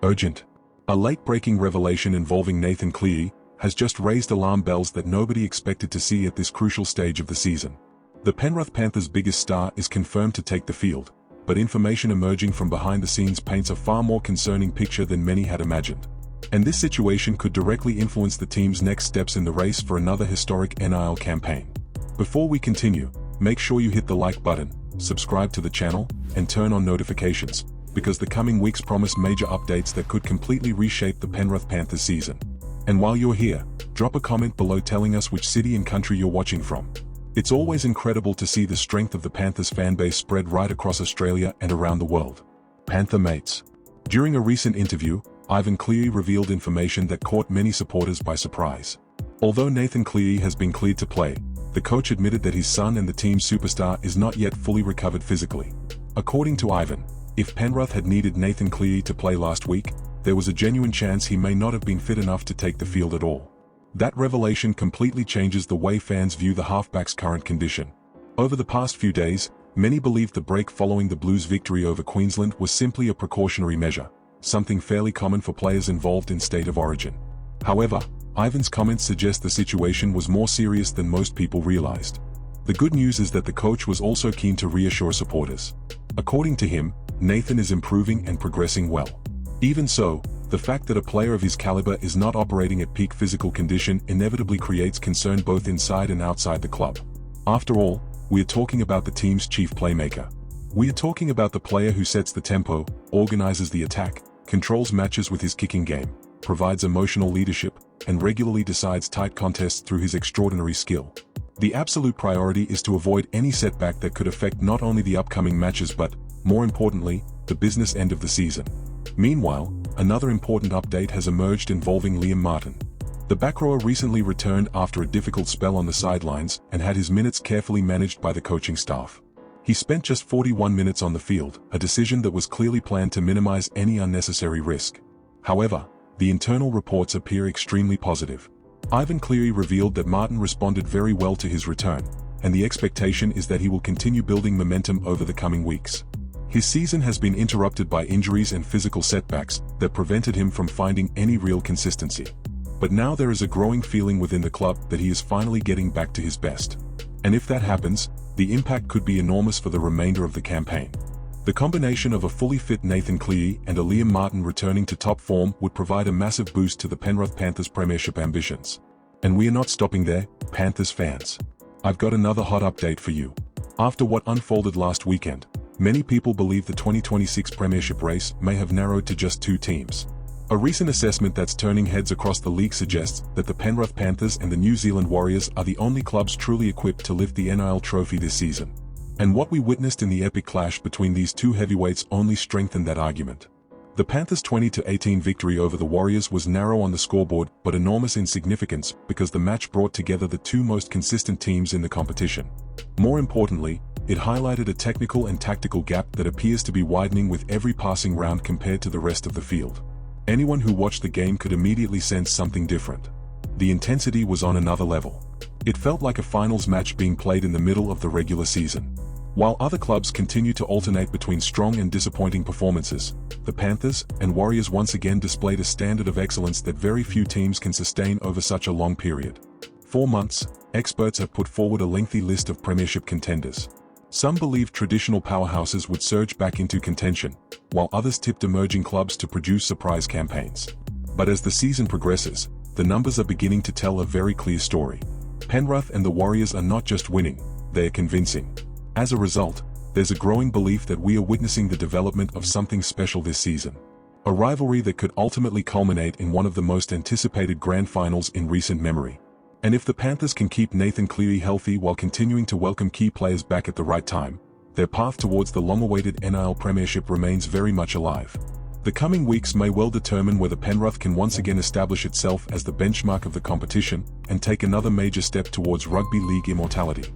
Urgent. A late-breaking revelation involving Nathan Cleary has just raised alarm bells that nobody expected to see at this crucial stage of the season. The Penrith Panthers' biggest star is confirmed to take the field, but information emerging from behind the scenes paints a far more concerning picture than many had imagined. And this situation could directly influence the team's next steps in the race for another historic NIL campaign. Before we continue, make sure you hit the like button, subscribe to the channel, and turn on notifications, because the coming weeks promise major updates that could completely reshape the Penrith Panthers season. And while you're here, drop a comment below telling us which city and country you're watching from. It's always incredible to see the strength of the Panthers fanbase spread right across Australia and around the world. Panther mates. During a recent interview, Ivan Cleary revealed information that caught many supporters by surprise. Although Nathan Cleary has been cleared to play, the coach admitted that his son and the team's superstar is not yet fully recovered physically. According to Ivan, if Penrith had needed Nathan Cleary to play last week, there was a genuine chance he may not have been fit enough to take the field at all. That revelation completely changes the way fans view the halfback's current condition. Over the past few days, many believed the break following the Blues' victory over Queensland was simply a precautionary measure, something fairly common for players involved in state of origin. However, Ivan's comments suggest the situation was more serious than most people realized. The good news is that the coach was also keen to reassure supporters. According to him, Nathan is improving and progressing well. Even so, the fact that a player of his caliber is not operating at peak physical condition inevitably creates concern both inside and outside the club. After all, we are talking about the team's chief playmaker. We are talking about the player who sets the tempo, organizes the attack, controls matches with his kicking game, provides emotional leadership, and regularly decides tight contests through his extraordinary skill. The absolute priority is to avoid any setback that could affect not only the upcoming matches but, more importantly, the business end of the season. Meanwhile, another important update has emerged involving Liam Martin. The backrower recently returned after a difficult spell on the sidelines and had his minutes carefully managed by the coaching staff. He spent just 41 minutes on the field, a decision that was clearly planned to minimize any unnecessary risk. However, the internal reports appear extremely positive. Ivan Cleary revealed that Martin responded very well to his return, and the expectation is that he will continue building momentum over the coming weeks. His season has been interrupted by injuries and physical setbacks that prevented him from finding any real consistency. But now there is a growing feeling within the club that he is finally getting back to his best. And if that happens, the impact could be enormous for the remainder of the campaign. The combination of a fully fit Nathan Cleary and a Liam Martin returning to top form would provide a massive boost to the Penrith Panthers' premiership ambitions. And we are not stopping there, Panthers fans. I've got another hot update for you. After what unfolded last weekend, many people believe the 2026 premiership race may have narrowed to just two teams. A recent assessment that's turning heads across the league suggests that the Penrith Panthers and the New Zealand Warriors are the only clubs truly equipped to lift the NIL trophy this season. And what we witnessed in the epic clash between these two heavyweights only strengthened that argument. The Panthers' 20-18 victory over the Warriors was narrow on the scoreboard but enormous in significance because the match brought together the two most consistent teams in the competition. More importantly, it highlighted a technical and tactical gap that appears to be widening with every passing round compared to the rest of the field. Anyone who watched the game could immediately sense something different. The intensity was on another level. It felt like a finals match being played in the middle of the regular season. While other clubs continue to alternate between strong and disappointing performances, the Panthers and Warriors once again displayed a standard of excellence that very few teams can sustain over such a long period. 4 months, experts have put forward a lengthy list of premiership contenders. Some believed traditional powerhouses would surge back into contention, while others tipped emerging clubs to produce surprise campaigns. But as the season progresses, the numbers are beginning to tell a very clear story. Penrith and the Warriors are not just winning, they are convincing. As a result, there's a growing belief that we are witnessing the development of something special this season. A rivalry that could ultimately culminate in one of the most anticipated grand finals in recent memory. And if the Panthers can keep Nathan Cleary healthy while continuing to welcome key players back at the right time, their path towards the long-awaited NIL premiership remains very much alive. The coming weeks may well determine whether Penrith can once again establish itself as the benchmark of the competition and take another major step towards rugby league immortality.